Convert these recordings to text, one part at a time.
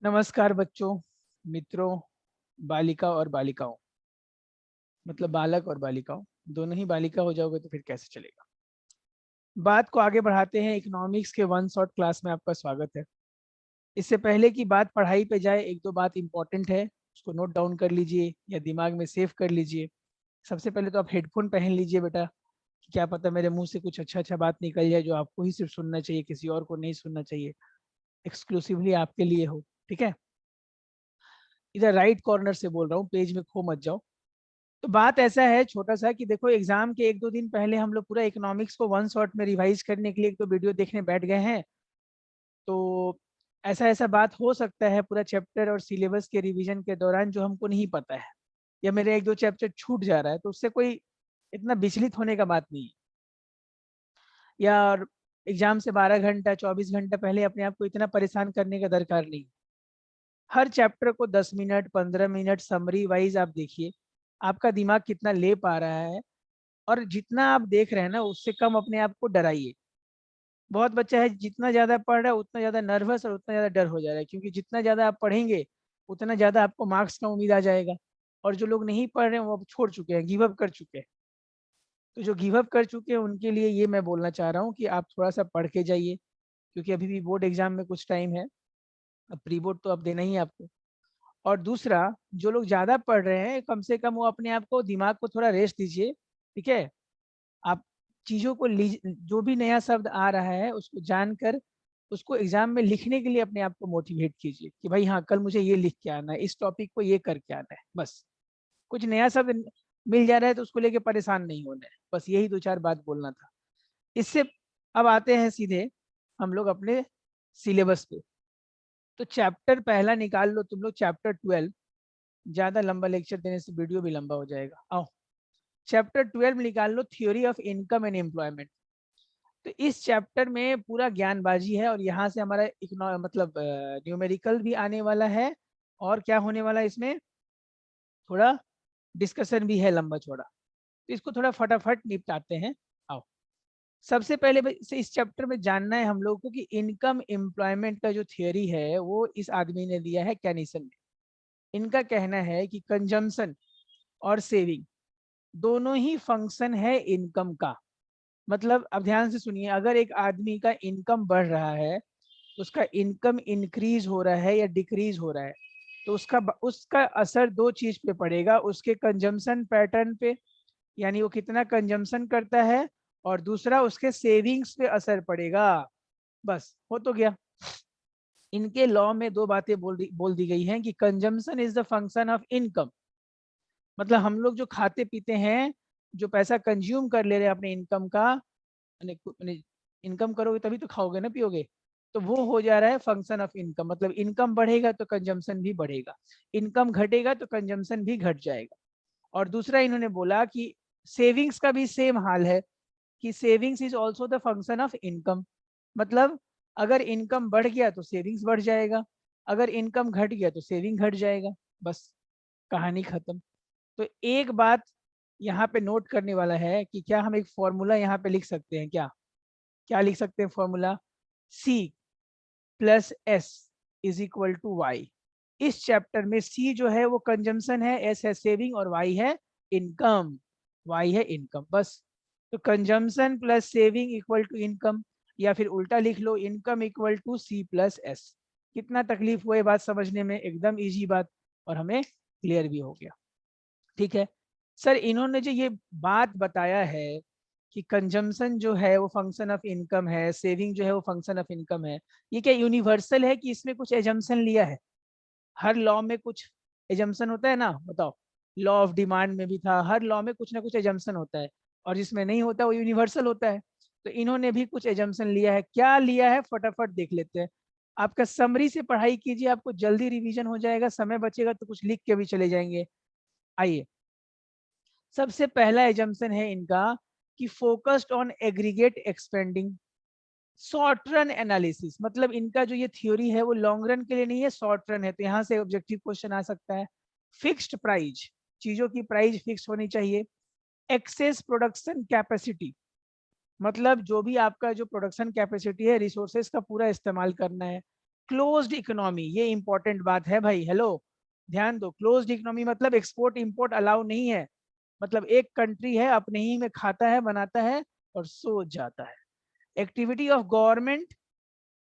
नमस्कार बच्चों, मित्रों, बालिका और बालिकाओं। मतलब बालक और बालिकाओं, दोनों ही बालिका हो जाओगे तो फिर कैसे चलेगा। बात को आगे बढ़ाते हैं। इकोनॉमिक्स के वन शॉट क्लास में आपका स्वागत है। इससे पहले की बात पढ़ाई पे जाए, एक दो बात इंपॉर्टेंट है, उसको नोट डाउन कर लीजिए या दिमाग में सेव कर लीजिए। सबसे पहले तो आप हेडफोन पहन लीजिए बेटा। क्या पता मेरे मुंह से कुछ अच्छा अच्छा बात निकल जाए जो आपको ही सिर्फ सुनना चाहिए, किसी और को नहीं सुनना चाहिए, एक्सक्लूसिवली आपके लिए हो। ठीक है। इधर राइट कॉर्नर से बोल रहा हूँ, पेज में खो मत जाओ। तो बात ऐसा है छोटा सा कि देखो, एग्जाम के एक दो दिन पहले हम लोग पूरा इकोनॉमिक्स को वन शॉट में रिवाइज करने के लिए एक तो वीडियो देखने बैठ गए हैं। तो ऐसा ऐसा बात हो सकता है पूरा चैप्टर और सिलेबस के रिवीजन के दौरान जो हमको नहीं पता है, या मेरे एक दो चैप्टर छूट जा रहा है, तो उससे कोई इतना विचलित होने का बात नहीं है। या एग्जाम से 12 घंटा 24 घंटा पहले अपने आप को इतना परेशान करने का दरकार नहीं। हर चैप्टर को 10 मिनट 15 मिनट समरी वाइज आप देखिए, आपका दिमाग कितना ले पा रहा है। और जितना आप देख रहे हैं ना, उससे कम अपने आप को डराइए। बहुत बच्चा है जितना ज्यादा पढ़ रहा है उतना ज्यादा नर्वस और उतना ज्यादा डर हो जा रहा है, क्योंकि जितना ज्यादा आप पढ़ेंगे उतना ज्यादा आपको मार्क्स का उम्मीद आ जाएगा। और जो लोग नहीं पढ़ रहे हैं वो अब छोड़ चुके हैं, गिव अप कर चुके हैं। तो जो गिव अप कर चुके हैं उनके लिए ये मैं बोलना चाह रहा हूँ कि आप थोड़ा सा पढ़ के जाइए, क्योंकि अभी भी बोर्ड एग्जाम में कुछ टाइम है। अब प्री बोर्ड तो अब देना ही है आपको। और दूसरा, जो लोग ज्यादा पढ़ रहे हैं कम से कम वो अपने आप को, दिमाग को थोड़ा रेस्ट दीजिए। ठीक है। आप चीजों को जो भी नया शब्द आ रहा है उसको जानकर उसको एग्जाम में लिखने के लिए अपने आप को मोटिवेट कीजिए कि भाई हाँ, कल मुझे ये लिख के आना है, इस टॉपिक को ये करके आना है। बस कुछ नया शब्द मिल जा रहा है तो उसको लेके परेशान नहीं होना है। बस यही दो चार बात बोलना था। इससे अब आते हैं सीधे हम लोग अपने सिलेबस पे। तो चैप्टर पहला निकाल लो तुम लोग, चैप्टर 12। ज्यादा लंबा लेक्चर देने से वीडियो भी लंबा हो जाएगा। आओ, चैप्टर 12 निकाल लो, theory of income and employment. तो इस चैप्टर में पूरा ज्ञानबाजी है, और यहाँ से हमारा मतलब न्यूमेरिकल भी आने वाला है। और क्या होने वाला है इसमें, थोड़ा डिस्कशन भी है लंबा चौड़ा। तो इसको थोड़ा फटाफट निपटाते हैं। आओ, सबसे पहले से इस चैप्टर में जानना है हम लोगों को कि इनकम एम्प्लॉयमेंट का जो थियोरी है वो इस आदमी ने दिया है, कैनिसन ने। इनका कहना है कि कंजम्पशन और सेविंग दोनों ही फंक्शन है इनकम का। मतलब अब ध्यान से सुनिए, अगर एक आदमी का इनकम बढ़ रहा है, उसका इनकम इंक्रीज हो रहा है या डिक्रीज हो रहा है, तो उसका उसका असर दो चीज पे पड़ेगा, उसके कंजम्पशन पैटर्न पे, यानी वो कितना कंजम्पशन करता है, और दूसरा उसके सेविंग्स पे असर पड़ेगा। बस हो तो गया। इनके लॉ में दो बातें बोल दी गई हैं कि consumption is the function of income. मतलब हम लोग जो खाते पीते हैं, जो पैसा कंज्यूम कर ले रहे हैं अपने इनकम का, इनकम करोगे तभी तो खाओगे ना पियोगे, तो वो हो जा रहा है फंक्शन ऑफ इनकम। मतलब इनकम बढ़ेगा तो कंजम्पशन भी बढ़ेगा, इनकम घटेगा तो कंजम्पशन भी घट जाएगा। और दूसरा इन्होंने बोला कि सेविंग्स का भी सेम हाल है, कि savings is also the function of income. मतलब अगर इनकम बढ़ गया तो सेविंग्स बढ़ जाएगा, अगर इनकम घट गया तो सेविंग घट जाएगा। बस कहानी खत्म। तो एक बात यहाँ पे नोट करने वाला है कि क्या हम एक फॉर्मूला यहाँ पे लिख सकते हैं, क्या क्या लिख सकते हैं formula, C plus S is equal to Y. इस चैप्टर में C जो है वो कंजम्पशन है, S है सेविंग, और Y है इनकम। Y है इनकम, बस। तो consumption plus saving equal to income, या फिर उल्टा लिख लो, income equal to C plus S. कितना तकलीफ हुआ ये बात समझने में, एकदम इजी बात, और हमें क्लियर भी हो गया। ठीक है। सर इन्होंने जो ये बात बताया है कि कंजम्पशन जो है वो फंक्शन ऑफ इनकम है, सेविंग जो है वो फंक्शन ऑफ इनकम है, ये क्या यूनिवर्सल है कि इसमें कुछ एजम्पशन लिया है? हर लॉ में कुछ एजम्पशन होता है ना, बताओ। लॉ ऑफ डिमांड में भी था, हर लॉ में कुछ ना कुछ एजम्पशन होता है, और जिसमें नहीं होता वो यूनिवर्सल होता है। तो इन्होंने भी कुछ एजम्पशन लिया है। क्या लिया है फटाफट देख लेते हैं। आपका समरी से पढ़ाई कीजिए, आपको जल्दी रिवीजन हो जाएगा, समय बचेगा तो कुछ लिख के भी चले जाएंगे। आइए, सबसे पहला एजम्पशन है इनका कि focused on aggregate expanding short run analysis. मतलब इनका जो ये थ्योरी है वो लॉन्ग रन के लिए नहीं है, शॉर्ट रन है। तो यहाँ से ऑब्जेक्टिव क्वेश्चन आ सकता है। फिक्स्ड प्राइस, चीजों की प्राइस फिक्स होनी चाहिए। एक्सेस प्रोडक्शन कैपेसिटी, मतलब जो भी आपका जो प्रोडक्शन कैपेसिटी है, रिसोर्सेज का पूरा इस्तेमाल करना है। क्लोज्ड इकोनॉमी, ये इंपॉर्टेंट बात है भाई, हेलो ध्यान दो। क्लोज्ड इकोनॉमी मतलब एक्सपोर्ट इंपोर्ट अलाउ नहीं है, मतलब एक कंट्री है अपने ही में खाता है बनाता है और सो जाता है। Activity of government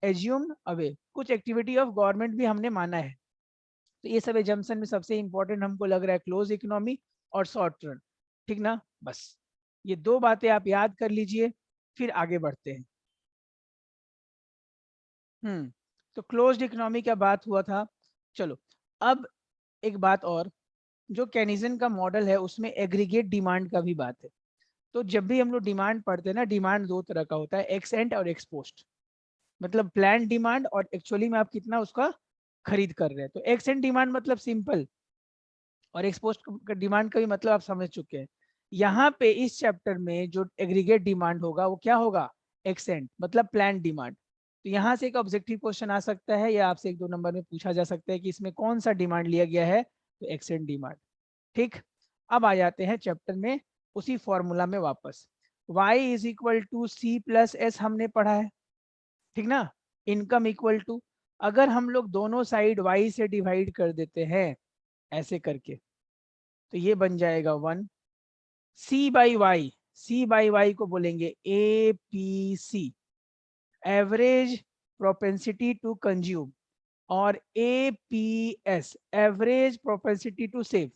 assume away, कुछ एक्टिविटी ऑफ गवर्नमेंट भी हमने माना है। तो ये सब एजम्पशन में सबसे इंपॉर्टेंट हमको लग रहा है क्लोज इकोनॉमी और शॉर्ट रन, ठीक ना। बस ये दो बातें आप याद कर लीजिए, फिर आगे बढ़ते हैं। तो क्लोज्ड इकोनॉमी का बात हुआ था। चलो अब एक बात और, जो केनिसन का मॉडल है उसमें एग्रीगेट डिमांड का भी बात है। तो जब भी हम लोग डिमांड पढ़ते हैं ना, डिमांड दो तरह का होता है, एक्स एंट और एक्स पोस्ट, मतलब प्लान डिमांड और एक्चुअली में आप कितना उसका खरीद कर रहे हैं। तो एक्स एंड डिमांड मतलब सिंपल, और एक्सपोस्ट डिमांड का भी मतलब आप समझ चुके हैं। यहाँ पे इस चैप्टर में जो एग्रीगेट डिमांड होगा वो क्या होगा, एक्सेंट मतलब प्लान डिमांड। तो यहाँ से एक ऑब्जेक्टिव क्वेश्चन आ सकता है या आपसे 1-2 नंबर में पूछा जा सकता है कि इसमें कौन सा डिमांड लिया गया है, तो एक्सेंट डिमांड। ठीक, अब आ जाते हैं चैप्टर में उसी फॉर्मूला में वापस। y is equal to C plus S हमने पढ़ा है, ठीक ना। इनकम इक्वल टू, अगर हम लोग दोनों साइड y से डिवाइड कर देते हैं ऐसे करके, तो ये बन जाएगा 1 C by Y, C by Y को बोलेंगे A P C, average propensity to consume, और A P S average propensity to save.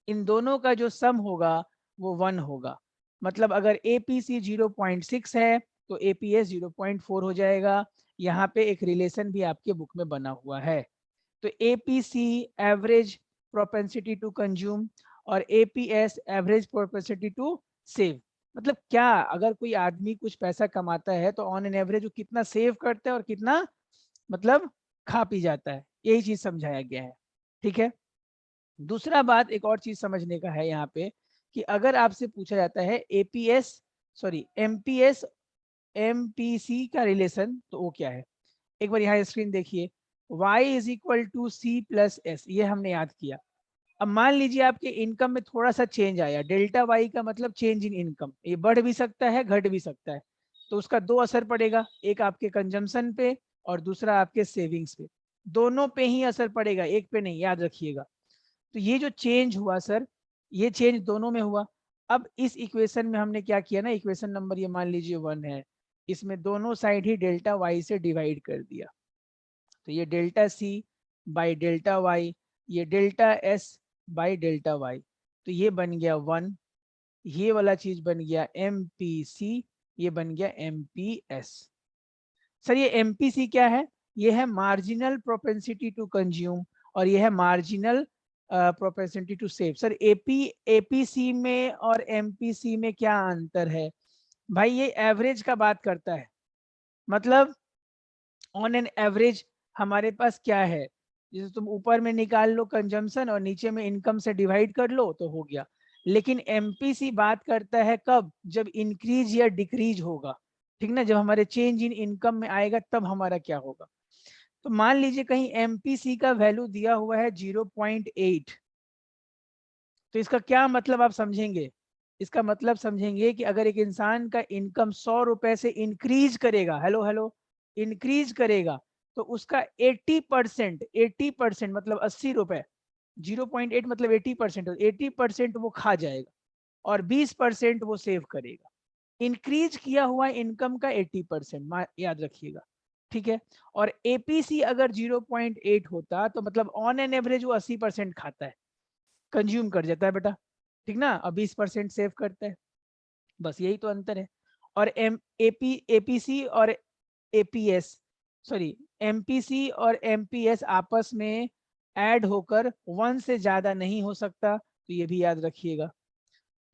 इन दोनों का जो सम होगा वो 1 होगा। मतलब अगर ए पी सी 0.6 है तो ए पी एस 0.4 हो जाएगा। यहाँ पे एक रिलेशन भी आपके बुक में बना हुआ है। तो APC average propensity to consume और APS average propensity to save, मतलब क्या, अगर कोई आदमी कुछ पैसा कमाता है तो ऑन एन एवरेज वो कितना सेव करता है और कितना मतलब खा पी जाता है, यही चीज समझाया गया है। ठीक है, दूसरा बात एक और चीज समझने का है यहाँ पे, कि अगर आपसे पूछा जाता है एपीएस सॉरी एमपीएस एमपीसी का रिलेशन, तो वो क्या है। एक बार यहाँ स्क्रीन देखिए, y is equal to C plus S, ये हमने याद किया। अब मान लीजिए आपके इनकम में थोड़ा सा चेंज आया, डेल्टा वाई का मतलब चेंज इन इनकम, ये बढ़ भी सकता है घट भी सकता है। तो उसका दो असर पड़ेगा, एक आपके कंजम्पशन पे और दूसरा आपके सेविंग्स पे, दोनों पे ही असर पड़ेगा, एक पे नहीं, याद रखिएगा। तो ये जो चेंज हुआ सर, ये चेंज दोनों में हुआ। अब इस इक्वेशन में हमने क्या किया ना, इक्वेशन नंबर ये मान लीजिए 1 है, इसमें दोनों साइड ही डेल्टा वाई से डिवाइड कर दिया। तो ये delta C by delta Y, ये delta S by delta Y, तो ये बन गया 1। ये वाला चीज बन गया एम पी सी, ये बन गया एम पी एस। सर ये एम पी सी क्या है, ये है मार्जिनल प्रोपेंसिटी टू कंज्यूम और ये है marginal propensity to save. Sir APC में और एमपीसी में क्या अंतर है भाई, ये एवरेज का बात करता है, मतलब ऑन एन एवरेज हमारे पास क्या है, जैसे तुम ऊपर में निकाल लो कंजम्पशन और नीचे में इनकम से डिवाइड कर लो तो हो गया। लेकिन एमपीसी बात करता है कब, जब इंक्रीज या डिक्रीज होगा, ठीक ना, जब हमारे चेंज इन इनकम में आएगा तब हमारा क्या होगा। तो मान लीजिए कहीं एमपीसी का वैल्यू दिया हुआ है 0.8, तो इसका क्या मतलब आप समझेंगे, इसका मतलब समझेंगे कि अगर एक इंसान का इनकम 100 रुपए से इंक्रीज करेगा, हेलो हेलो इंक्रीज करेगा, तो उसका 80% मतलब 80 रुपए, 0.8 मतलब 80%, 80% वो खा जाएगा और 20% वो सेव करेगा। इंक्रीज किया हुआ इनकम का 80%, याद रखिएगा। ठीक है, और एपीसी अगर 0.8 होता तो मतलब ऑन एन एवरेज वो 80% खाता है, कंज्यूम कर जाता है बेटा, ठीक ना, और 20% सेव करता है। बस यही तो अंतर है। और एपीसी और एपीएस सॉरी एमपीसी और एमपीएस आपस में ऐड होकर 1 से ज्यादा नहीं हो सकता, तो ये भी याद रखिएगा।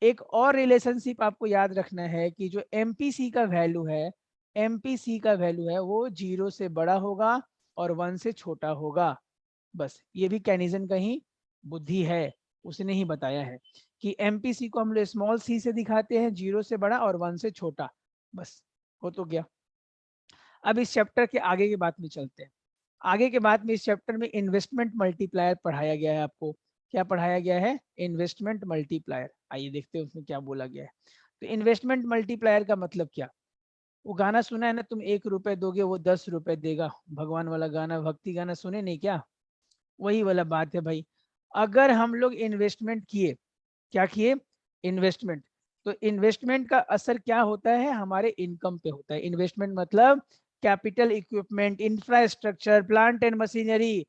एक और रिलेशनशिप आपको याद रखना है कि जो एमपीसी का वैल्यू है, एमपीसी का वैल्यू है वो 0 से बड़ा होगा और 1 से छोटा होगा। बस ये भी कैनिजन का ही बुद्धि है, उसने ही बताया है कि एमपीसी को हम लोग स्मॉल सी से दिखाते हैं, 0 से बड़ा और 1 से छोटा, बस हो तो गया। अब इस चैप्टर के आगे की बात में चलते हैं। आगे के बाद में इस चैप्टर में इन्वेस्टमेंट मल्टीप्लायर पढ़ाया गया है आपको। क्या पढ़ाया गया है, इन्वेस्टमेंट मल्टीप्लायर। आइए देखते हैं उसमें क्या बोला गया है। तो इन्वेस्टमेंट मल्टीप्लायर का मतलब क्या, वो गाना सुना है ना, तुम 1 रुपए दोगे वो 10 रुपए देगा, भगवान वाला गाना, भक्ति गाना सुने नहीं क्या? वही वाला बात है भाई। अगर हम लोग इन्वेस्टमेंट किए, क्या किए? इन्वेस्टमेंट। तो इन्वेस्टमेंट का असर क्या होता है? हमारे इनकम पे होता है। इन्वेस्टमेंट मतलब capital equipment, infrastructure, plant and machinery,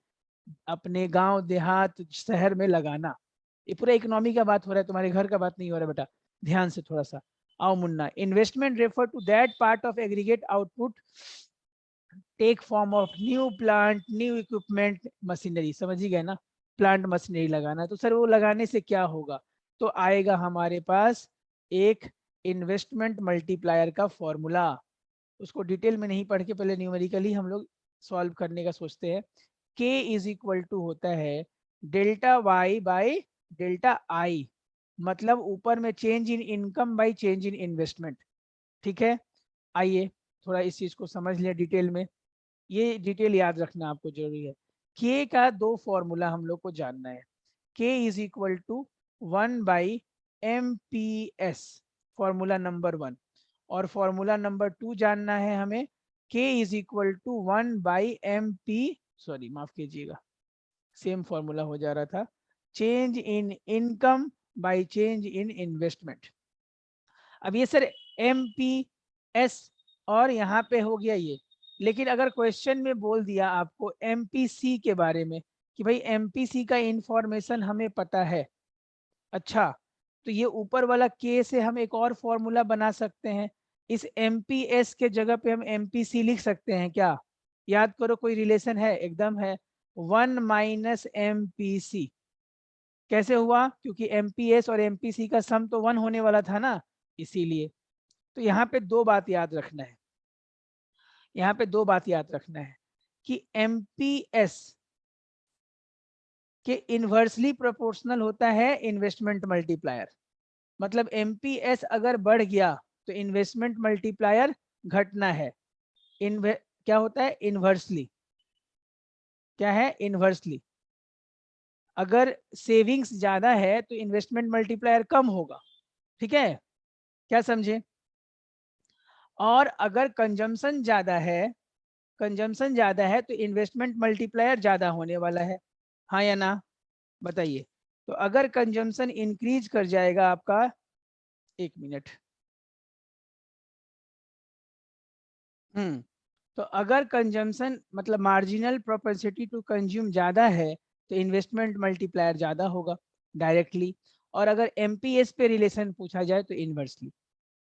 अपने गांव देहात शहर में लगाना। ये पूरा इकोनॉमी का बात हो रहा है, तुम्हारे घर का बात नहीं हो रहा बेटा, ध्यान से थोड़ा सा आओ Munna. Investment refer to that part of aggregate output take form of new plant, new equipment, machinery. समझ ही गए ना? प्लांट मशीनरी लगाना, तो सर वो लगाने से क्या होगा? तो आएगा हमारे पास एक इन्वेस्टमेंट मल्टीप्लायर का फॉर्मूला। उसको डिटेल में नहीं पढ़ के पहले न्यूमेरिकली हम लोग सॉल्व करने का सोचते हैं। K इज इक्वल टू होता है delta Y by delta I, मतलब ऊपर में change in income by change in investment. ठीक है, आइए थोड़ा इस चीज को समझ लिया डिटेल में। ये डिटेल याद रखना आपको जरूरी है। K का दो फॉर्मूला हम लोग को जानना है। K is equal to 1/MPS, formula number 1। और फॉर्मूला नंबर 2 जानना है हमें, K is equal to 1/MP, sorry माफ कीजिएगा, सेम फॉर्मूला हो जा रहा था, change in income by change in investment. अब ये सर MPS और यहाँ पे हो गया ये, लेकिन अगर क्वेश्चन में बोल दिया आपको MPC के बारे में कि भाई MPC का इंफॉर्मेशन हमें पता है, अच्छा, तो ये ऊपर वाला K से हम एक और फॉर्मूला बना सकते हैं। इस MPS के जगह पे हम MPC लिख सकते हैं क्या? याद करो, कोई रिलेशन है? एकदम है। 1 - MPC कैसे हुआ? क्योंकि MPS और MPC का सम तो 1 होने वाला था ना, इसीलिए। तो यहाँ पे दो बात याद रखना है, यहाँ पे दो बात याद रखना है कि MPS के इन्वर्सली प्रोपोर्शनल होता है इन्वेस्टमेंट मल्टीप्लायर। मतलब MPS अगर बढ़ गया तो इन्वेस्टमेंट मल्टीप्लायर घटना है। क्या होता है? इन्वर्सली। क्या है? इन्वर्सली। अगर सेविंग्स ज्यादा है तो इन्वेस्टमेंट मल्टीप्लायर कम होगा। ठीक है, क्या समझे? और अगर कंजम्पशन ज्यादा है, कंजम्पशन ज्यादा है तो इन्वेस्टमेंट मल्टीप्लायर ज्यादा होने वाला है। हाँ या ना? बताइए। तो अगर कंजम्पशन इंक्रीज कर जाएगा आपका, 1 मिनट, तो अगर कंजम्पशन मतलब मार्जिनल प्रोपेंसिटी टू कंज्यूम ज़्यादा है तो इन्वेस्टमेंट मल्टीप्लायर ज़्यादा होगा डायरेक्टली। और अगर MPS पे रिलेशन पूछा जाए तो इन्वर्सली।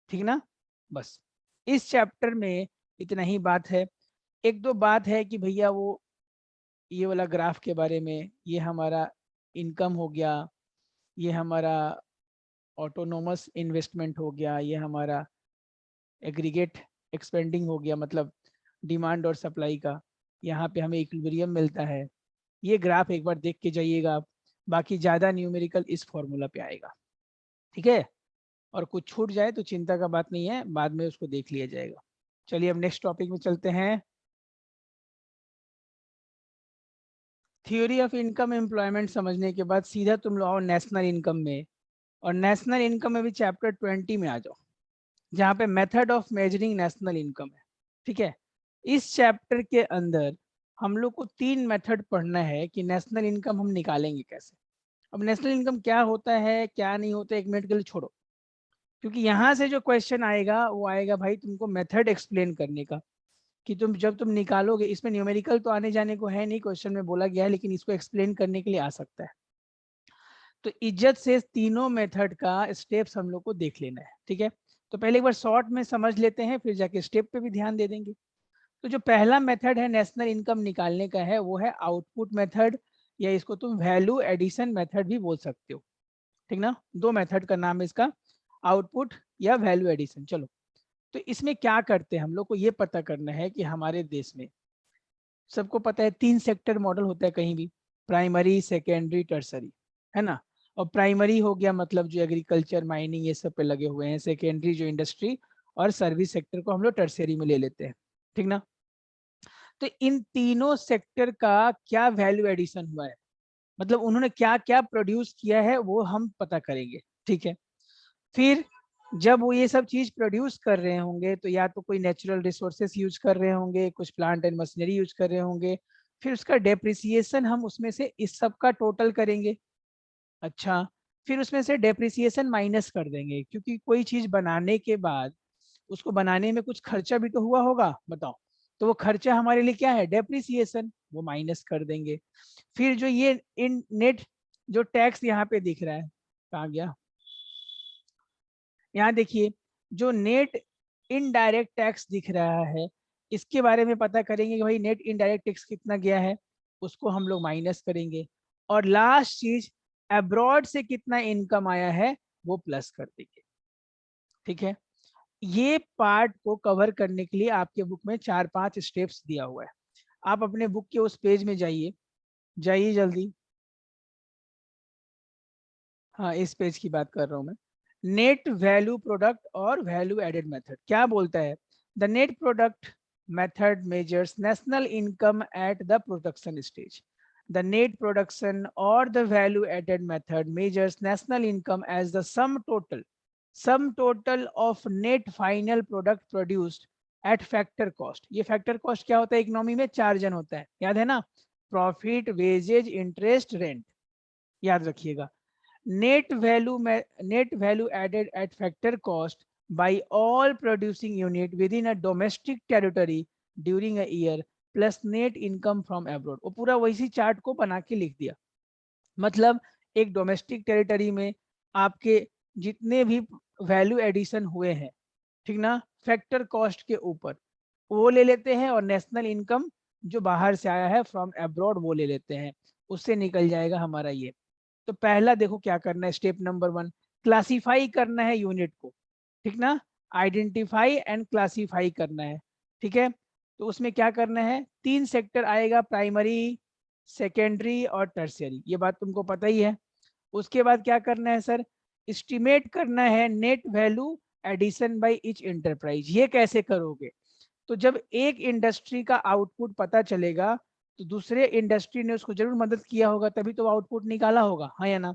ठीक ना? बस इस चैप्टर में इतना ही बात है। एक दो बात है कि भैया वो ये वाला ग्राफ के बारे में, ये हमारा इनकम हो गया, ये हमारा ऑटोनोमस इन्वेस्टमेंट हो गया, ये हमारा एग्रीगेट एक्सपेंडिंग हो गया, मतलब डिमांड और सप्लाई का, यहाँ पे हमें इक्विलिब्रियम मिलता है। ये ग्राफ एक बार देख के जाइएगा आप, बाकी ज़्यादा न्यूमेरिकल इस फॉर्मूला पे आएगा। ठीक है, और कुछ छूट जाए तो चिंता का बात नहीं है, बाद में उसको देख लिया जाएगा। चलिए अब नेक्स्ट टॉपिक में चलते हैं। थ्योरी ऑफ इनकम एम्प्लॉयमेंट समझने के बाद सीधा तुम लोग आओ नेशनल इनकम में, और नेशनल इनकम में भी चैप्टर 20 में आ जाओ, जहाँ पे method of measuring national income है। ठीक है, इस चैप्टर के अंदर हम लोग को 3 मेथड पढ़ना है कि नेशनल इनकम हम निकालेंगे कैसे। अब नेशनल इनकम क्या होता है क्या नहीं होता, 1 मिनट के लिए छोड़ो, क्योंकि यहाँ से जो क्वेश्चन आएगा वो आएगा भाई तुमको मेथड एक्सप्लेन करने का, कि तुम जब तुम निकालोगे, इसमें न्यूमेरिकल तो आने जाने को है नहीं, क्वेश्चन में बोला गया है, लेकिन इसको एक्सप्लेन करने के लिए आ सकता है। तो इज्जत से तीनों मेथड का स्टेप्स हम लोग को देख लेना है। ठीक है, तो पहले एक बार शॉर्ट में समझ लेते हैं, फिर जाके स्टेप पे भी ध्यान दे देंगे। तो जो पहला मेथड है नेशनल इनकम निकालने का है वो है आउटपुट मेथड, या इसको तुम वैल्यू एडिशन मेथड भी बोल सकते हो। ठीक ना? दो मेथड का नाम है इसका, आउटपुट या वैल्यू एडिशन। चलो, तो इसमें क्या करते हैं, हम लोग को ये पता करना है कि हमारे देश में सबको पता है 3 सेक्टर मॉडल होता है कहीं भी, प्राइमरी, सेकेंडरी, टर्सरी, है ना? और प्राइमरी हो गया मतलब जो एग्रीकल्चर, माइनिंग, ये सब पे लगे हुए हैं। सेकेंडरी जो इंडस्ट्री और सर्विस सेक्टर को हम लोग टर्सरी में ले लेते हैं। ठीक ना? तो इन तीनों सेक्टर का क्या वैल्यू एडिशन हुआ है, मतलब उन्होंने क्या क्या प्रोड्यूस किया है, वो हम पता करेंगे। ठीक है, फिर जब वो ये सब चीज प्रोड्यूस कर रहे होंगे तो या तो कोई नेचुरल रिसोर्सेस यूज कर रहे होंगे, कुछ प्लांट एंड मशीनरी यूज कर रहे होंगे, फिर उसका डेप्रिसिएशन हम उसमें से इस सब का टोटल करेंगे। अच्छा, फिर उसमें से डेप्रिसिएशन माइनस कर देंगे, क्योंकि कोई चीज बनाने के बाद उसको बनाने में कुछ खर्चा भी तो हुआ होगा, बताओ। तो वो खर्चा हमारे लिए क्या है, डेप्रिसिएशन, वो माइनस कर देंगे। फिर जो ये इन नेट जो टैक्स यहाँ पे दिख रहा है, कहाँ गया, यहाँ देखिए, जो नेट इनडायरेक्ट टैक्स दिख रहा है, इसके बारे में पता करेंगे कि भाई नेट इनडायरेक्ट टैक्स कितना गया है, उसको हम लोग माइनस करेंगे। और लास्ट चीज, अब्रॉड से कितना इनकम आया है वो प्लस कर देंगे। ठीक है, ये पार्ट को कवर करने के लिए आपके बुक में 4-5 स्टेप्स दिया हुआ है। आप अपने बुक के उस पेज में जाइए, जाइए जल्दी। हाँ, इस पेज की बात कर रहा हूँ मैं। नेट वैल्यू प्रोडक्ट और वैल्यू एडेड मेथड क्या बोलता है, the net product method measures national income at the production stage, the net production और the value added method measures national income as the sum total of net final product produced at factor cost. ये factor cost क्या होता है, economy में 4 जन होता है, याद है ना, प्रॉफिट, वेजेज, इंटरेस्ट, रेंट, याद रखिएगा। Net value added at factor cost by all producing unit within a domestic territory during a year plus net income from abroad। वो पूरा वैसी चार्ट को बना के लिख दिया। मतलब एक डोमेस्टिक टेरिटरी में आपके जितने भी वैल्यू एडिशन हुए हैं, ठीक ना, फैक्टर कॉस्ट के ऊपर वो ले लेते हैं, और नेशनल इनकम जो बाहर से आया है फ्रॉम अब्रॉड वो ले लेते हैं, उससे निकल जाएगा हमारा ये। तो पहला देखो क्या करना है, स्टेप नंबर 1, क्लासिफाई करना है यूनिट को, ठीक ना, आइडेंटिफाई एंड क्लासिफाई करना है। ठीक है, तो उसमें क्या करना है, 3 सेक्टर आएगा, प्राइमरी, सेकेंडरी और टर्शियरी, ये बात तुमको पता ही है। उसके बाद क्या करना है सर, एस्टिमेट करना है net value addition by each enterprise. ये कैसे करोगे, तो जब एक इंडस्ट्री का आउटपुट पता चलेगा तो दूसरे इंडस्ट्री ने उसको जरूर मदद किया होगा, तभी तो आउटपुट निकाला होगा, हाँ या ना।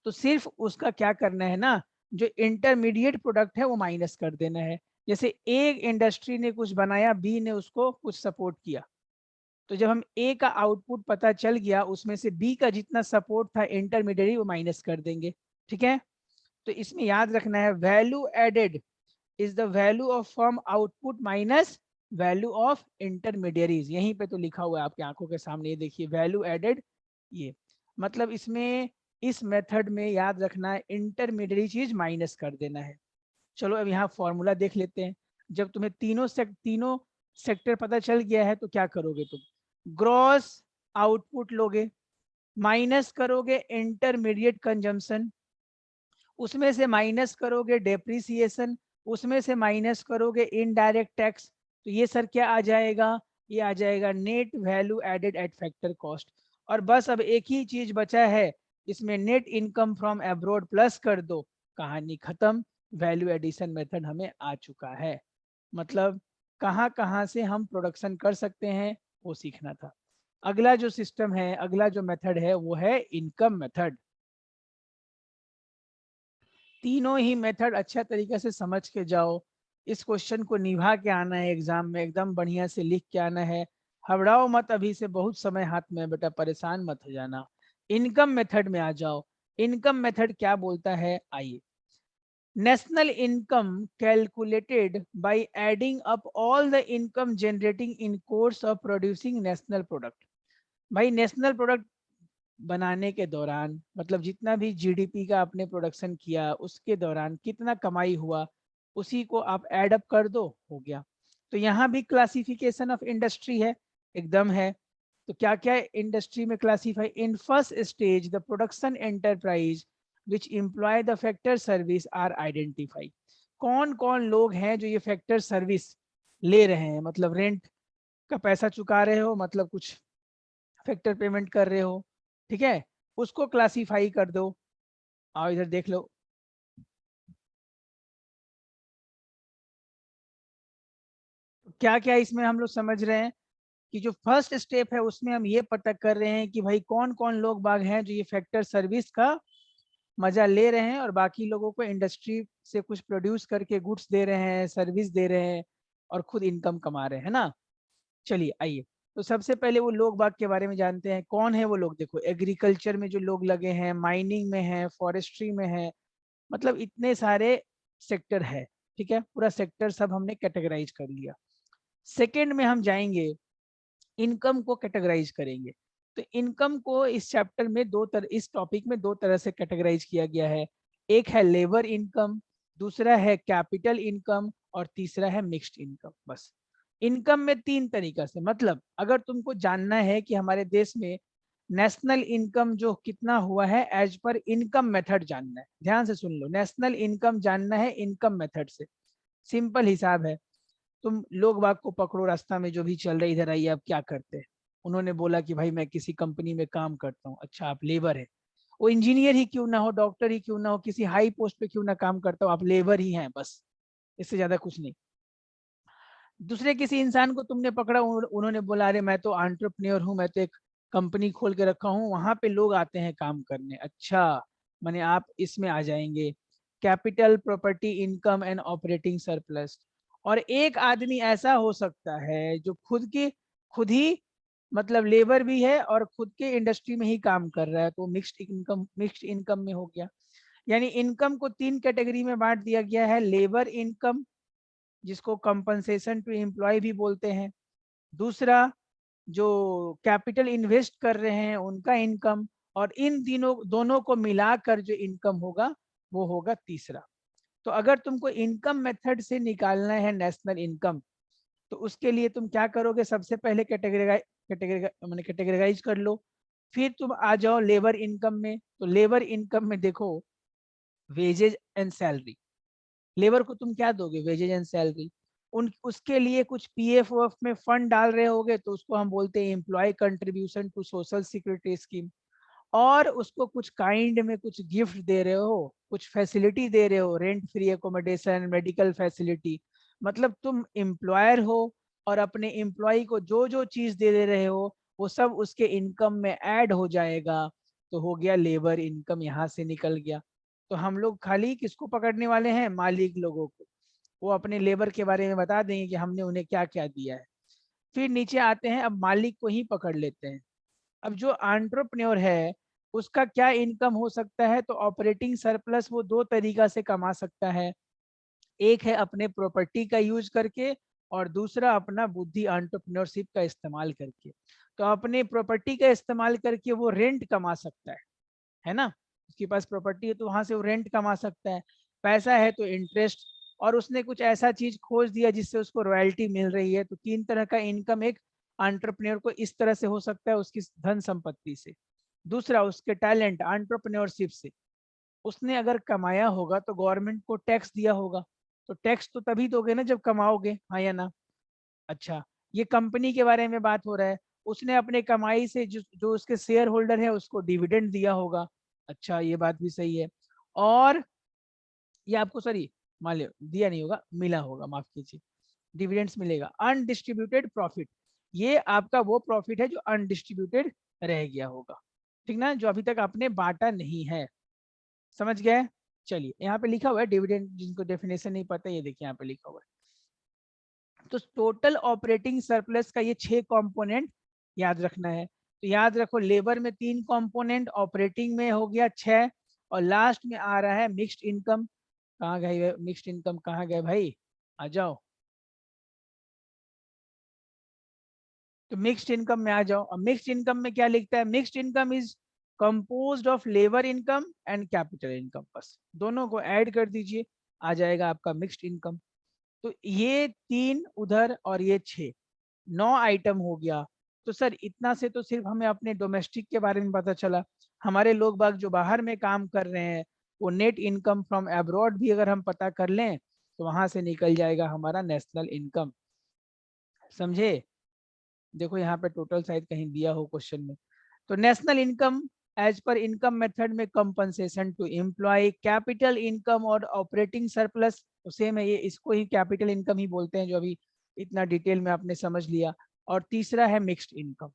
तो सिर्फ उसका क्या करना है ना, जो इंटरमीडिएट प्रोडक्ट है वो माइनस कर देना है। जैसे एक इंडस्ट्री ने कुछ बनाया, बी ने उसको कुछ सपोर्ट किया, तो जब हम ए का आउटपुट पता चल गया, उसमें से बी का जितना सपोर्ट था इंटरमीडिएट वो माइनस कर देंगे। ठीक है, तो इसमें याद रखना है, value added is the value of firm output minus value of intermediaries. यहीं पे तो लिखा हुआ है आपके आंखों के सामने, ये देखिए वैल्यू एडेड। ये मतलब इसमें, इस मेथड में याद रखना है, इंटरमीडियरी चीज माइनस कर देना है। चलो अब यहाँ फॉर्मूला देख लेते हैं। जब तुम्हें तीनों सेक्टर पता चल गया है तो क्या करोगे तुम, ग्रॉस आउटपुट लोगे, माइनस करोगे इंटरमीडिएट कंजम्पशन, उसमें से माइनस करोगे डेप्रिसिएशन, उसमें से माइनस करोगे इनडायरेक्ट टैक्स। तो ये सर क्या आ जाएगा, ये आ जाएगा net value added at factor cost. और बस अब एक ही चीज बचा है, इसमें net income from abroad plus कर दो, कहानी खत्म, वैल्यू एडिशन मेथड हमें आ चुका है। मतलब कहाँ कहाँ से हम प्रोडक्शन कर सकते हैं वो सीखना था। अगला जो सिस्टम है, अगला जो मेथड है वो है इनकम मेथड। तीनों ही मेथड अच्छा तरीके से समझ के जाओ, इस क्वेश्चन को निभा के आना है एग्जाम में, एकदम बढ़िया से लिख के आना है। हबड़ाओ मत, अभी से बहुत समय हाथ में है बेटा, परेशान मत हो जाना। इनकम मेथड में आ जाओ। इनकम मेथड क्या बोलता है, आइए। National income calculated by adding up all the income generating in course of producing national product. भाई नेशनल प्रोडक्ट बनाने के दौरान, मतलब जितना भी जीडीपी का आपने प्रोडक्शन किया उसके दौरान कितना कमाई हुआ, उसी को आप ऐड अप कर दो, हो गया। तो यहाँ भी क्लासिफिकेशन ऑफ इंडस्ट्री है, एकदम है। तो क्या क्या इंडस्ट्री में classify, in first stage the production enterprise which employ the factor service are identify. कौन कौन लोग हैं जो ये फैक्टर सर्विस ले रहे हैं, मतलब रेंट का पैसा चुका रहे हो, मतलब कुछ फैक्टर पेमेंट कर रहे हो, ठीक है, उसको क्लासिफाई कर दो। आओ इधर देख लो, क्या क्या इसमें हम लोग समझ रहे हैं कि जो फर्स्ट स्टेप है उसमें हम ये पता कर रहे हैं कि भाई कौन कौन लोग बाग हैं जो ये फैक्टर सर्विस का मजा ले रहे हैं और बाकी लोगों को इंडस्ट्री से कुछ प्रोड्यूस करके गुड्स दे रहे हैं, सर्विस दे रहे हैं और खुद इनकम कमा रहे हैं ना। चलिए आइए, तो सबसे पहले वो लोग बाग के बारे में जानते हैं। कौन है वो लोग? देखो, एग्रीकल्चर में जो लोग लगे हैं, माइनिंग में है, फॉरेस्ट्री में है, मतलब इतने सारे सेक्टर है। ठीक है, पूरा सेक्टर सब हमने कैटेगराइज कर लिया। सेकंड में हम जाएंगे, इनकम को कैटेगराइज करेंगे। तो इनकम को इस चैप्टर में इस टॉपिक में दो तरह से कैटेगराइज किया गया है। एक है लेबर इनकम, दूसरा है कैपिटल इनकम और तीसरा है मिक्स्ड इनकम। बस इनकम में तीन तरीका से, मतलब अगर तुमको जानना है कि हमारे देश में नेशनल इनकम जो कितना हुआ है एज पर इनकम मेथड जानना है, ध्यान से सुन लो, नेशनल इनकम जानना है इनकम मेथड से। सिंपल हिसाब है, तुम लोग बाग को पकड़ो रास्ता में जो भी चल रहे, इधर आइए, आप क्या करते हैं? उन्होंने बोला कि भाई मैं किसी कंपनी में काम करता हूँ। अच्छा, आप लेबर है, वो इंजीनियर ही क्यों ना हो, डॉक्टर ही क्यों ना हो, किसी हाई पोस्ट पे क्यों ना काम करता हो, आप लेबर ही हैं बस, इससे ज्यादा कुछ नहीं। दूसरे किसी इंसान को तुमने पकड़ा, उन्होंने बोला अरे मैं तो एंटरप्रेन्योर हूँ, मैं तो एक कंपनी खोल के रखा हूँ, वहां पे लोग आते हैं काम करने। अच्छा, माने आप इसमें आ जाएंगे, capital, property, income and operating surplus. और एक आदमी ऐसा हो सकता है जो खुद ही मतलब लेबर भी है और खुद के इंडस्ट्री में ही काम कर रहा है, तो मिक्स्ड इनकम में हो गया। यानी इनकम को तीन कैटेगरी में बांट दिया गया है। लेबर इनकम, जिसको कंपनसेशन टू एम्प्लॉय भी बोलते हैं। दूसरा, जो कैपिटल इन्वेस्ट कर रहे हैं उनका इनकम। और इन तीनों दोनों को मिलाकर जो इनकम होगा वो होगा तीसरा। तो अगर तुमको इनकम मेथड से निकालना है नेशनल इनकम, तो उसके लिए तुम क्या करोगे? सबसे पहले कैटेगराइज कर लो, फिर तुम आ जाओ लेबर इनकम में। तो लेबर इनकम में देखो, वेजेज एंड सैलरी। लेबर को तुम क्या दोगे? Wages and salary. उन उसके लिए कुछ पीएफ में फंड डाल रहे होगे, तो उसको हम बोलते हैं employ contribution to social security scheme. और उसको कुछ काइंड में कुछ गिफ्ट दे रहे हो, कुछ फैसिलिटी दे रहे हो, rent free accommodation, medical facility. मतलब तुम एम्प्लॉयर हो और अपने एम्प्लॉय को जो जो चीज दे रहे हो वो सब उसके इनकम में ऐड हो जाएगा। तो हो गया लेबर इनकम, यहाँ से निकल गया। तो हम लोग खाली किसको पकड़ने वाले हैं? मालिक लोगों को। वो अपने लेबर के बारे में बता देंगे कि हमने उन्हें क्या क्या दिया है। फिर नीचे आते हैं, अब मालिक को ही पकड़ लेते हैं। अब जो एंटरप्रेन्योर है उसका क्या इनकम हो सकता है? तो ऑपरेटिंग सरप्लस वो दो तरीका से कमा सकता है। एक है अपने प्रॉपर्टी का यूज करके और दूसरा अपना बुद्धि एंटरप्रेन्योरशिप का इस्तेमाल करके। तो अपने प्रॉपर्टी का इस्तेमाल करके वो रेंट कमा सकता है ना? उसके पास प्रॉपर्टी है तो वहां से वो रेंट कमा सकता है। पैसा है तो इंटरेस्ट, और उसने कुछ ऐसा चीज खोज दिया जिससे उसको रॉयल्टी मिल रही है। तो तीन तरह का इनकम एक एंटरप्रेन्योर को इस तरह से हो सकता है, उसकी धन संपत्ति से। दूसरा, उसके टैलेंट एंटरप्रेन्योरशिप से। उसने अगर कमाया होगा तो गवर्नमेंट को टैक्स दिया होगा, तो टैक्स तो तभी दोगे ना जब कमाओगे, हाँ या ना? अच्छा, ये कंपनी के बारे में बात हो रहा है। उसने अपने कमाई से जो उसके शेयर होल्डर है उसको डिविडेंड दिया होगा। अच्छा, ये बात भी सही है। और ये आपको, सॉरी, मान लो दिया नहीं होगा, मिला होगा, माफ कीजिए, डिविडेंड्स मिलेगा। अनडिस्ट्रीब्यूटेड प्रॉफिट, ये आपका वो प्रॉफिट है जो अनडिस्ट्रीब्यूटेड रह गया होगा, ठीक ना, जो अभी तक आपने बांटा नहीं है। समझ गए? चलिए, यहाँ पे लिखा हुआ है डिविडेंड, जिनको डेफिनेशन नहीं पता ये देखिए यहाँ पे लिखा हुआ है। तो टोटल ऑपरेटिंग सरप्लस का ये 6 कंपोनेंट याद रखना है। तो याद रखो, लेबर में 3 कंपोनेंट, ऑपरेटिंग में हो गया 6, और लास्ट में आ रहा है मिक्स्ड इनकम। कहाँ गए मिक्स्ड इनकम, कहाँ गए भाई? आ जाओ, तो मिक्स्ड इनकम में आ जाओ। अब मिक्स्ड इनकम में क्या लिखता है? Mixed income is composed of labour income and capital income. बस दोनों को ऐड कर दीजिए, आ जाएगा आपका मिक्स्ड इनकम। तो ये 3 उधर और ये 6, 9 आइटम हो गया। तो सर इतना से तो सिर्फ हमें अपने डोमेस्टिक के बारे में पता चला। हमारे लोग बाग जो बाहर में काम कर रहे हैं, वो नेट इनकम फ्रॉम अब्रॉड भी अगर हम पता कर लें तो वहां से निकल जाएगा हमारा नेशनल इनकम। समझे? देखो यहाँ पे टोटल शायद कहीं दिया हो क्वेश्चन में। तो national income as per income method में compensation to employ, capital income और ऑपरेटिंग सरप्लस, तो सेम है ये, इसको ही कैपिटल इनकम ही बोलते हैं, जो अभी इतना डिटेल में आपने समझ लिया। और तीसरा है मिक्स्ड इनकम,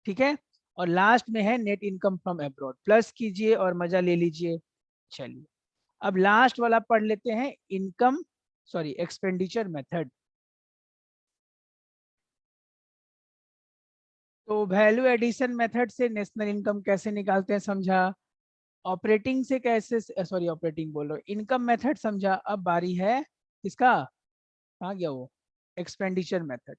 ठीक है। और लास्ट में है net income from abroad. Plus कीजिए और मजा ले लीजिए। चलिए अब लास्ट वाला पढ़ लेते हैं, इनकम सॉरी एक्सपेंडिचर मेथड। तो वैल्यू एडिशन मेथड से नेशनल इनकम कैसे निकालते हैं समझा, ऑपरेटिंग से कैसे, सॉरी ऑपरेटिंग बोल रहा हूँ, इनकम मेथड समझा। अब बारी है इसका, कहाँ गया वो, एक्सपेंडिचर मेथड।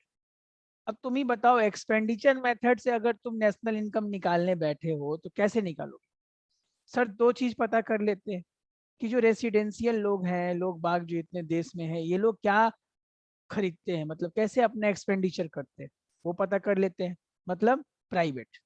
अब तुम ही बताओ, एक्सपेंडिचर मेथड से अगर तुम नेशनल इनकम निकालने बैठे हो तो कैसे निकालोगे। सर दो चीज पता कर लेते हैं कि जो रेसिडेंशियल लोग हैं, लोग बाग जो इतने देश में हैं, ये लोग क्या खरीदते हैं, मतलब कैसे अपना एक्सपेंडिचर करते हैं, वो पता कर लेते हैं। मतलब प्राइवेट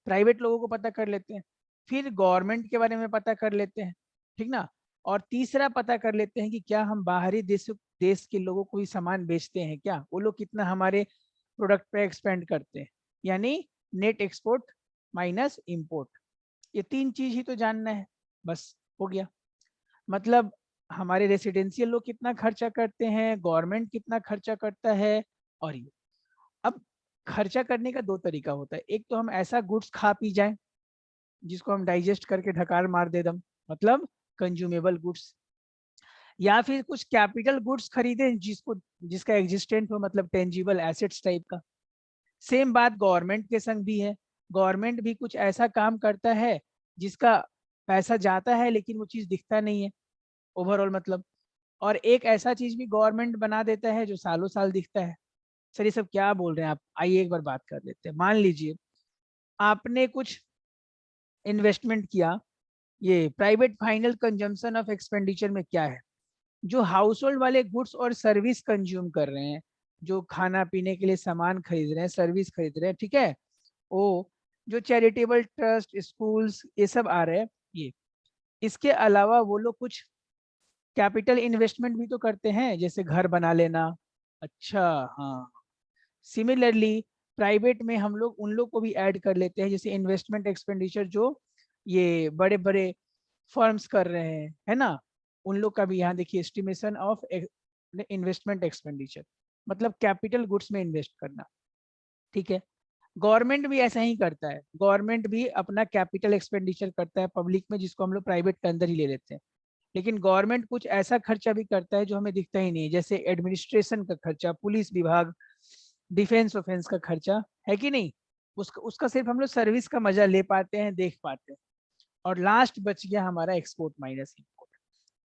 प्राइवेट लोगों को पता कर लेते हैं, फिर गवर्नमेंट के बारे में पता कर लेते हैं, ठीक ना। और तीसरा पता कर लेते हैं कि क्या हम बाहरी देश के लोगों को भी सामान बेचते हैं, क्या वो लोग कितना हमारे प्रोडक्ट पे एक्सपेंड करते हैं, यानी नेट एक्सपोर्ट माइनस इंपोर्ट। ये तीन चीज ही तो जानना है, बस हो गया। मतलब हमारे रेसिडेंशियल लोग कितना खर्चा करते हैं, गवर्नमेंट कितना खर्चा करता है, और ये। अब खर्चा करने का दो तरीका होता है, एक तो हम ऐसा गुड्स खा पी जाएं जिसको हम डाइजेस्ट करके ढकार मार दे दम, मतलब कंज्यूमेबल गुड्स, या फिर कुछ कैपिटल गुड्स खरीदें जिसको जिसका एग्जिस्टेंट हो, मतलब टेंजिबल एसेट्स टाइप का। सेम बात गवर्नमेंट के संग भी है, गवर्नमेंट भी कुछ ऐसा काम करता है जिसका पैसा जाता है लेकिन वो चीज दिखता नहीं है ओवरऑल, मतलब। और एक ऐसा चीज भी गवर्नमेंट बना देता है जो सालों साल दिखता है। सर ये सब क्या बोल रहे हैं आप, आइए एक बार बात कर लेते हैं। मान लीजिए आपने कुछ इन्वेस्टमेंट किया, ये private final consumption of expenditure में क्या है, जो हाउस होल्ड वाले गुड्स और सर्विस कंज्यूम कर रहे हैं, जो खाना पीने के लिए सामान खरीद रहे हैं, सर्विस खरीद रहे हैं, ठीक है, वो जो चैरिटेबल ट्रस्ट स्कूल्स ये सब आ रहे हैं, ये। इसके अलावा वो लोग कुछ कैपिटल इन्वेस्टमेंट भी तो करते हैं, जैसे घर बना लेना। अच्छा, हाँ, सिमिलरली प्राइवेट में हम लोग उन लोग को भी ऐड कर लेते हैं, जैसे इन्वेस्टमेंट एक्सपेंडिचर जो ये बड़े बड़े फर्म्स कर रहे हैं, है ना, उन लोग का भी यहाँ देखिए, एस्टिमेशन ऑफ इन्वेस्टमेंट एक्सपेंडिचर, मतलब कैपिटल गुड्स में इन्वेस्ट करना, ठीक है। गवर्नमेंट भी ऐसा ही करता है, गवर्नमेंट भी अपना कैपिटल एक्सपेंडिचर करता है पब्लिक में, जिसको हम लोग प्राइवेट के अंदर ही ले लेते हैं। लेकिन गवर्नमेंट कुछ ऐसा खर्चा भी करता है जो हमें दिखता ही नहीं है, जैसे एडमिनिस्ट्रेशन का खर्चा, पुलिस विभाग, डिफेंस ऑफेंस का खर्चा, है कि नहीं। उसका उसका सिर्फ हम लोग सर्विस का मजा ले पाते हैं, देख पाते हैं। और लास्ट बच गया हमारा एक्सपोर्ट माइनस इंपोर्ट।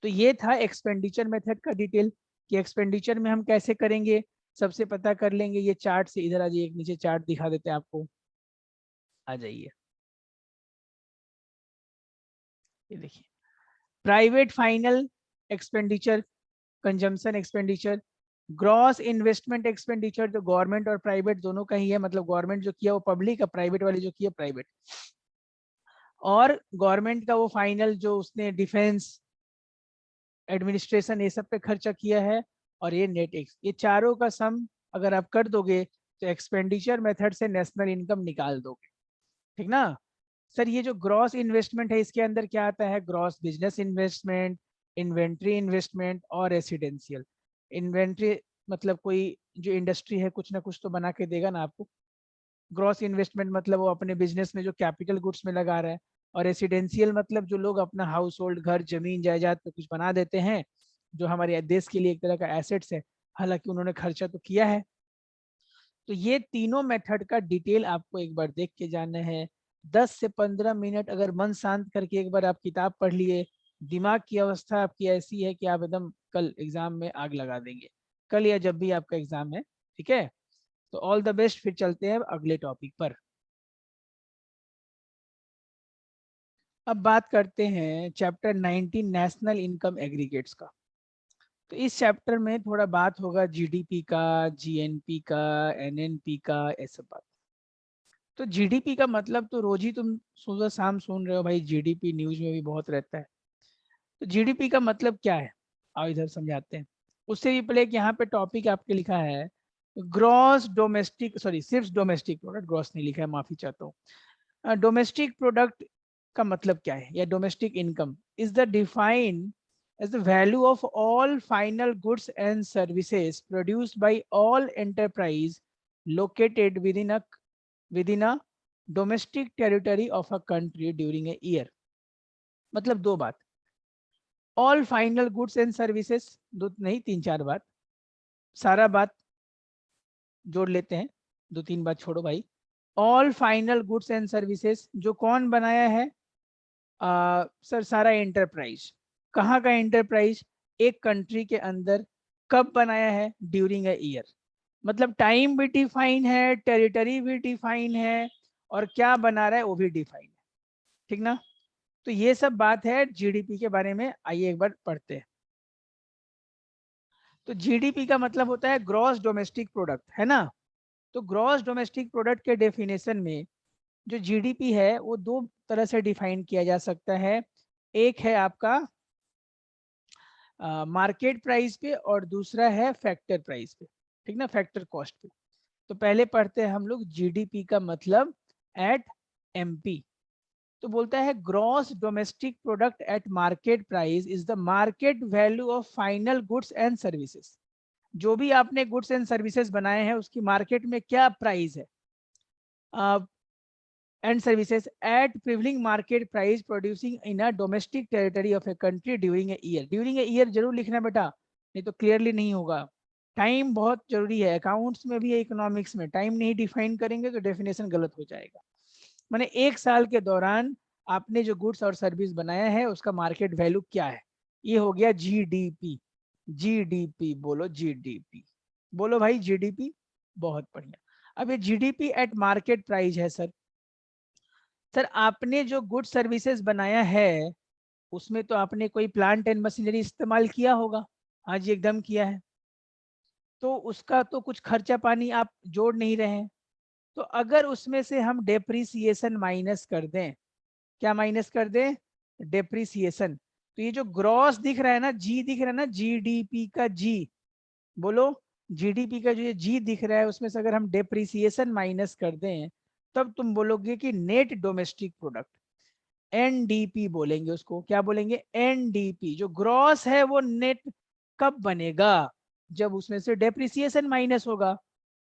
तो ये था एक्सपेंडिचर मेथड का डिटेल, कि एक्सपेंडिचर में हम कैसे करेंगे। सबसे पता कर लेंगे, ये चार्ट से इधर आ जाइए, एक नीचे चार्ट दिखा देते हैं आपको, आ जाइए, ये देखिए, private final expenditure, consumption expenditure, gross investment expenditure, जो गवर्नमेंट और प्राइवेट दोनों का ही है, मतलब गवर्नमेंट जो किया वो पब्लिक है, प्राइवेट वाले जो किया प्राइवेट। और गवर्नमेंट का वो फाइनल जो उसने डिफेंस, एडमिनिस्ट्रेशन, ये सब पे खर्चा किया है। और ये नेट एक्स, ये चारों का सम अगर आप कर दोगे तो एक्सपेंडिचर मेथड से नेशनल इनकम निकाल दोगे, ठीक ना। सर ये जो ग्रॉस इन्वेस्टमेंट है इसके अंदर क्या आता है, gross business investment, inventory investment और रेसिडेंशियल इन्वेंट्री, मतलब कोई जो इंडस्ट्री है कुछ ना कुछ तो बना के देगा ना आपको। ग्रॉस इन्वेस्टमेंट मतलब वो अपने बिजनेस में जो कैपिटल गुड्स में लगा रहा है। और रेसिडेंशियल मतलब जो लोग अपना हाउस होल्ड, घर, जमीन जायदाद पे कुछ बना देते हैं, जो हमारे देश के लिए एक तरह का एसेट्स है, हालांकि उन्होंने खर्चा तो किया है। तो ये तीनों मेथड का डिटेल आपको एक बार देख के जाना है। 10 से 15 मिनट अगर मन शांत करके एक बार आप किताब पढ़ लिए, दिमाग की अवस्था आपकी ऐसी है कि आप एकदम कल एग्जाम में आग लगा देंगे, कल या जब भी आपका एग्जाम है, ठीक है। तो ऑल द बेस्ट, फिर चलते हैं अगले टॉपिक पर। अब बात करते हैं चैप्टर 19 नेशनल इनकम एग्रीगेट्स का। तो इस चैप्टर में थोड़ा बात होगा जीडीपी का, जीएनपी का, एनएनपी का, ऐसा बात। तो जीडीपी का मतलब तो रोज ही तुम सुबह शाम सुन रहे हो भाई, जीडीपी न्यूज में भी बहुत रहता है। तो जीडीपी का मतलब क्या है, आओ इधर समझाते हैं। उससे भी पहले एक यहाँ पे टॉपिक आपके लिखा है, ग्रॉस डोमेस्टिक, सॉरी सिर्फ डोमेस्टिक प्रोडक्ट, ग्रॉस नहीं लिखा है, माफी चाहता हूँ। डोमेस्टिक प्रोडक्ट का मतलब क्या है, या domestic income is the defined as the value of all final goods and services produced by all enterprise located within a domestic territory of a country during a year. मतलब दो बात, all final goods and services, दो नहीं तीन चार बात, सारा बात जोड़ लेते हैं, दो तीन बात छोड़ो भाई। All final goods and services जो कौन बनाया है? सर सारा एंटरप्राइज। कहाँ का एंटरप्राइज? एक कंट्री के अंदर। कब बनाया है? During a year. मतलब टाइम भी डिफाइन है, टेरिटरी भी डिफाइन है, और क्या बना रहा है वो भी डिफाइन है। ठीक ना? तो ये सब बात है जीडीपी के बारे में। आइए एक बार पढ़ते हैं। तो जीडीपी का मतलब होता है ग्रॉस डोमेस्टिक प्रोडक्ट, है ना? तो ग्रॉस डोमेस्टिक प्रोडक्ट के डेफिनेशन में जो जीडीपी है वो दो तरह से डिफाइन किया जा सकता है। एक है आपका मार्केट प्राइस पे, और दूसरा है फैक्टर प्राइस पे। ठीक ना, फैक्टर कॉस्ट पे। तो पहले पढ़ते हैं हम लोग जीडीपी का मतलब एट एमपी। तो बोलता है gross domestic product at market price is the market value of final goods and services. जो भी आपने गुड्स एंड सर्विसेज बनाए हैं उसकी मार्केट में क्या प्राइस है, and services at prevailing market price producing in a domestic territory of a country during a year। during a year जरूर लिखना बेटा, नहीं तो क्लियरली नहीं होगा। टाइम बहुत जरूरी है, अकाउंट्स में भी इकोनॉमिक्स में टाइम नहीं डिफाइन करेंगे तो डेफिनेशन गलत हो जाएगा। माने एक साल के दौरान आपने जो गुड्स और सर्विस बनाया है उसका मार्केट वैल्यू क्या है, ये हो गया जीडीपी। जीडीपी बोलो, जीडीपी बोलो भाई, जीडीपी। बहुत बढ़िया। अब ये जीडीपी एट मार्केट प्राइस है सर। सर आपने जो गुड सर्विसेज बनाया है उसमें तो आपने कोई प्लांट एंड मशीनरी इस्तेमाल किया होगा। हाँ जी एकदम किया है। तो उसका तो कुछ खर्चा पानी आप जोड़ नहीं रहे हैं। तो अगर उसमें से हम डेप्रिसिएशन माइनस कर दें, क्या माइनस कर दें? डेप्रिसिएशन। तो ये जो ग्रॉस दिख रहा है ना, जी दिख रहा है ना, जीडीपी का जी, बोलो। जीडीपी का जो ये जी दिख रहा है उसमें से अगर हम डेप्रिसिएशन माइनस कर दें तब तुम बोलोगे कि नेट डोमेस्टिक प्रोडक्ट, एनडीपी बोलेंगे उसको। क्या बोलेंगे? एनडीपी। जो ग्रॉस है वो नेट कब बनेगा? जब उसमें से डेप्रिसिएशन माइनस होगा।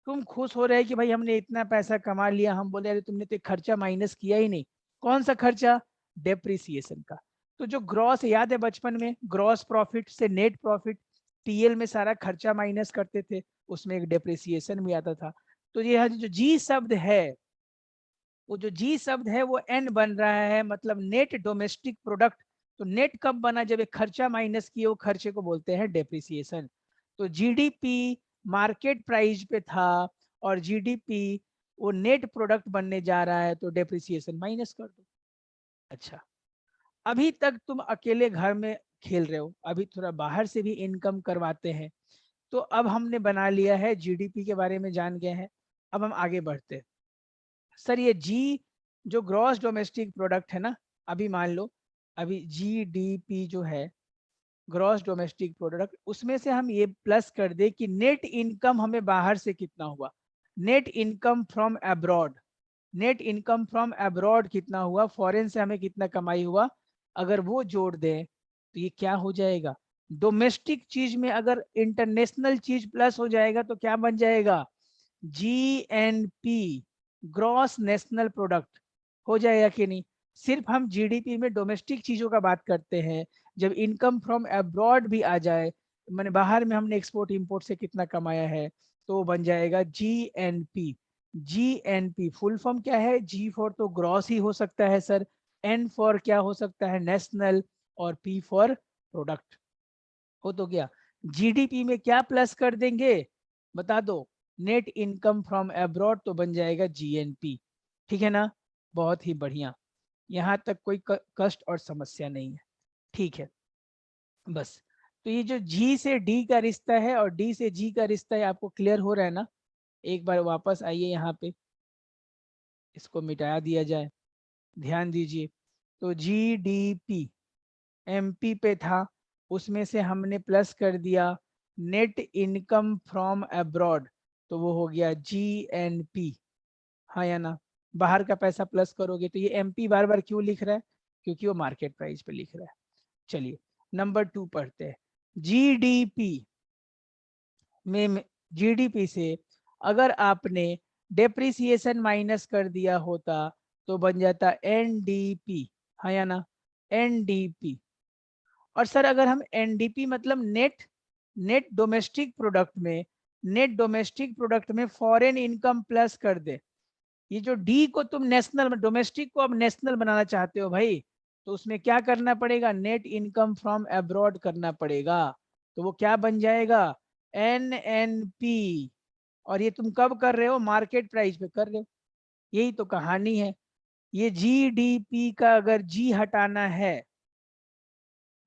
तुम खुश हो रहे कि भाई हमने इतना पैसा कमा लिया, हम बोले अरे तुमने तो खर्चा माइनस किया ही नहीं। कौन सा खर्चा? डेप्रिसिएशन का। तो जो ग्रॉस, याद है बचपन में ग्रॉस प्रॉफिट से नेट प्रॉफिट, टीएल में सारा खर्चा माइनस करते थे, उसमें एक डेप्रिसिएशन भी आता था। तो ये जो जी शब्द है, वो जो जी शब्द है वो एन बन रहा है, मतलब नेट डोमेस्टिक प्रोडक्ट। तो नेट कब बना? जब एक खर्चा माइनस किए, वो खर्चे को बोलते हैं डेप्रिसिएशन। तो जीडीपी मार्केट प्राइस पे था, और जीडीपी वो नेट प्रोडक्ट बनने जा रहा है, तो डेप्रिसिएशन माइनस कर दो। अच्छा, अभी तक तुम अकेले घर में खेल रहे हो, अभी थोड़ा बाहर से भी इनकम करवाते हैं। तो अब हमने बना लिया है, जीडीपी के बारे में जान गए हैं। अब हम आगे बढ़ते हैं। सर ये जी जो ग्रॉस डोमेस्टिक प्रोडक्ट है ना, अभी मान लो अभी जीडीपी जो है ग्रॉस डोमेस्टिक प्रोडक्ट, उसमें से हम ये प्लस कर दे कि नेट इनकम हमें बाहर से कितना हुआ, net income from abroad. Net income from abroad कितना हुआ, फॉरेन से हमें कितना कमाई हुआ, अगर वो जोड़ दें तो ये क्या हो जाएगा? डोमेस्टिक चीज में अगर इंटरनेशनल चीज प्लस हो जाएगा तो क्या बन जाएगा? GNP, gross national product. हो जाएगा कि नहीं? सिर्फ हम जीडीपी में डोमेस्टिक चीजों का बात करते हैं, जब इनकम फ्रॉम अब्रॉड भी आ जाए, मैंने बाहर में हमने एक्सपोर्ट इंपोर्ट से कितना कमाया है, तो बन जाएगा जीएनपी। जीएनपी फुल फॉर्म क्या है? जी फॉर तो ग्रॉस ही हो सकता है सर, एन फॉर क्या हो सकता है? नेशनल, और पी फॉर प्रोडक्ट। हो तो गया। जीडीपी में क्या प्लस कर देंगे बता दो? नेट इनकम फ्रॉम अब्रॉड, तो बन जाएगा जीएनपी। ठीक है ना? बहुत ही बढ़िया, यहाँ तक कोई कष्ट और समस्या नहीं है। ठीक है, बस। तो ये जो जी से डी का रिश्ता है और डी से जी का रिश्ता है, आपको क्लियर हो रहा है ना? एक बार वापस आइए यहाँ पे, इसको मिटा दिया जाए, ध्यान दीजिए। तो जी डी पी एमपी पे था, उसमें से हमने प्लस कर दिया नेट इनकम फ्रॉम अब्रॉड, तो वो हो गया जीएनपी। हाँ या ना? बाहर का पैसा प्लस करोगे तो ये एमपी बार बार क्यों लिख रहा है? क्योंकि वो मार्केट प्राइस पे लिख रहा है। चलिए नंबर 2 पढ़ते हैं। जीडीपी में जीडीपी से अगर आपने डेप्रिसिएशन माइनस कर दिया होता तो बन जाता एनडीपी। हाँ या ना? एनडीपी। और सर अगर हम एनडीपी मतलब नेट नेट डोमेस्टिक प्रोडक्ट में, नेट डोमेस्टिक प्रोडक्ट में फॉरेन इनकम प्लस कर दे, ये जो डी को तुम नेशनल, डोमेस्टिक को अब नेशनल बनाना चाहते हो भाई, तो उसमें क्या करना पड़ेगा, नेट इनकम फ्रॉम अब्रॉड करना पड़ेगा। तो वो क्या बन जाएगा, एनएनपी। और ये तुम कब कर रहे हो, मार्केट प्राइस पे कर रहे हो। यही तो कहानी है। ये जीडीपी का अगर जी हटाना है,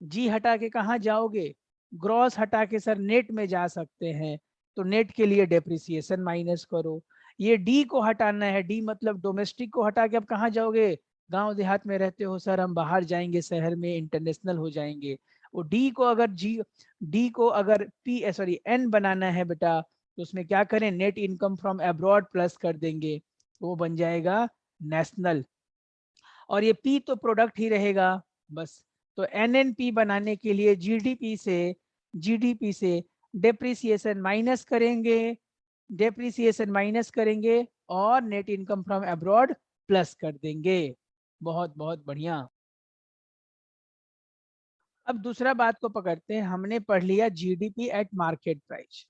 जी हटा के कहाँ जाओगे, ग्रॉस हटा के सर नेट में जा सकते हैं। तो नेट के लिए डेप्रिसिएशन माइनस करो। ये डी को हटाना है, डी मतलब डोमेस्टिक को हटा के अब कहाँ जाओगे, गांव देहात में रहते हो सर, हम बाहर जाएंगे शहर में, इंटरनेशनल हो जाएंगे। वो डी को अगर डी को अगर पी सॉरी एन बनाना है बेटा, तो उसमें क्या करें, net income from abroad plus कर देंगे, तो वो बन जाएगा नेशनल। और ये पी तो प्रोडक्ट ही रहेगा बस। तो एनएनपी बनाने के लिए जीडीपी से डेप्रिसिएशन माइनस करेंगे, डेप्रिसिएशन माइनस करेंगे और net income from abroad plus कर देंगे। बहुत बहुत बढ़िया। अब दूसरा बात को पकड़ते हैं, हमने पढ़ लिया GDP at market price,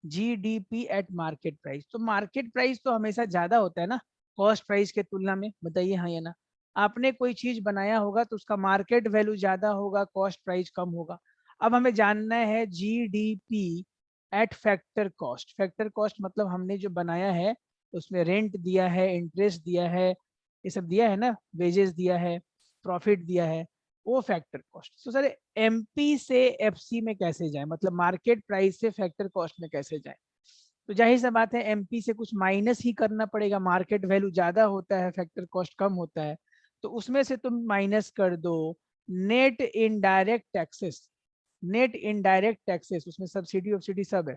GDP at market price. तो मार्केट प्राइस तो हमेशा ज्यादा होता है ना कॉस्ट प्राइस के तुलना में, बताइए हाँ या ना। आपने कोई चीज बनाया होगा तो उसका मार्केट वैल्यू ज्यादा होगा, कॉस्ट प्राइस कम होगा। अब हमें जानना है GDP at factor cost. Factor cost मतलब हमने जो बनाया है उसमें रेंट दिया है, इंटरेस्ट दिया है, ये सब दिया है ना, वेजेस दिया है, प्रॉफिट दिया है, वो फैक्टर कॉस्ट। तो सर एमपी से एफसी में कैसे जाए, मतलब मार्केट प्राइस से फैक्टर कॉस्ट में कैसे जाए। तो जाहिर सा बात है एमपी से कुछ माइनस ही करना पड़ेगा, मार्केट वैल्यू ज्यादा होता है, फैक्टर कॉस्ट कम होता है। तो उसमें से तुम माइनस कर दो net indirect taxes. Net indirect taxes उसमें सब्सिडी वब्सिडी सब है।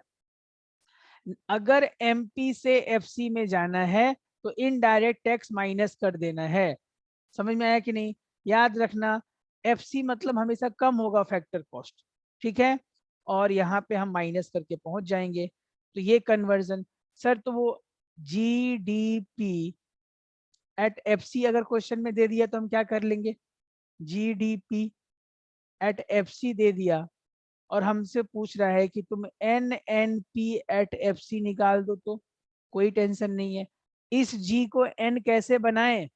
अगर एमपी से एफसी में जाना है तो इनडायरेक्ट टैक्स माइनस कर देना है। समझ में आया कि नहीं, याद रखना एफसी मतलब हमेशा कम होगा फैक्टर कॉस्ट, ठीक है। और यहाँ पे हम माइनस करके पहुंच जाएंगे। तो ये कन्वर्जन सर, तो वो जीडीपी एट एफसी अगर क्वेश्चन में दे दिया तो हम क्या कर लेंगे, जीडीपी एट एफसी दे दिया और हमसे पूछ रहा है कि तुम N N P at F C निकाल दो, तो कोई टेंशन नहीं है। इस जी को एन कैसे बनाएं,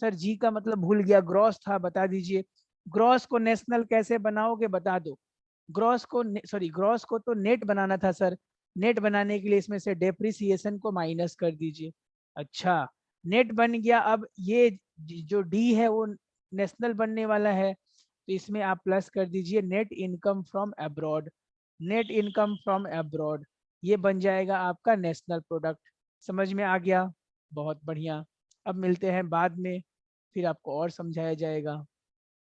सर जी का मतलब भूल गया, ग्रॉस था, बता दीजिए। ग्रॉस को नेशनल कैसे बनाओगे बता दो। ग्रॉस को तो नेट बनाना था सर, नेट बनाने के लिए इसमें से डेप्रिसिएशन को माइनस कर दीजिए। अच्छा, नेट बन गया। अब ये जो डी है वो नेशनल बनने वाला है, तो इसमें आप प्लस कर दीजिए net income from abroad. Net income from abroad ये बन जाएगा आपका नेशनल प्रोडक्ट। समझ में आ गया, बहुत बढ़िया। अब मिलते हैं बाद में, फिर आपको और समझाया जाएगा।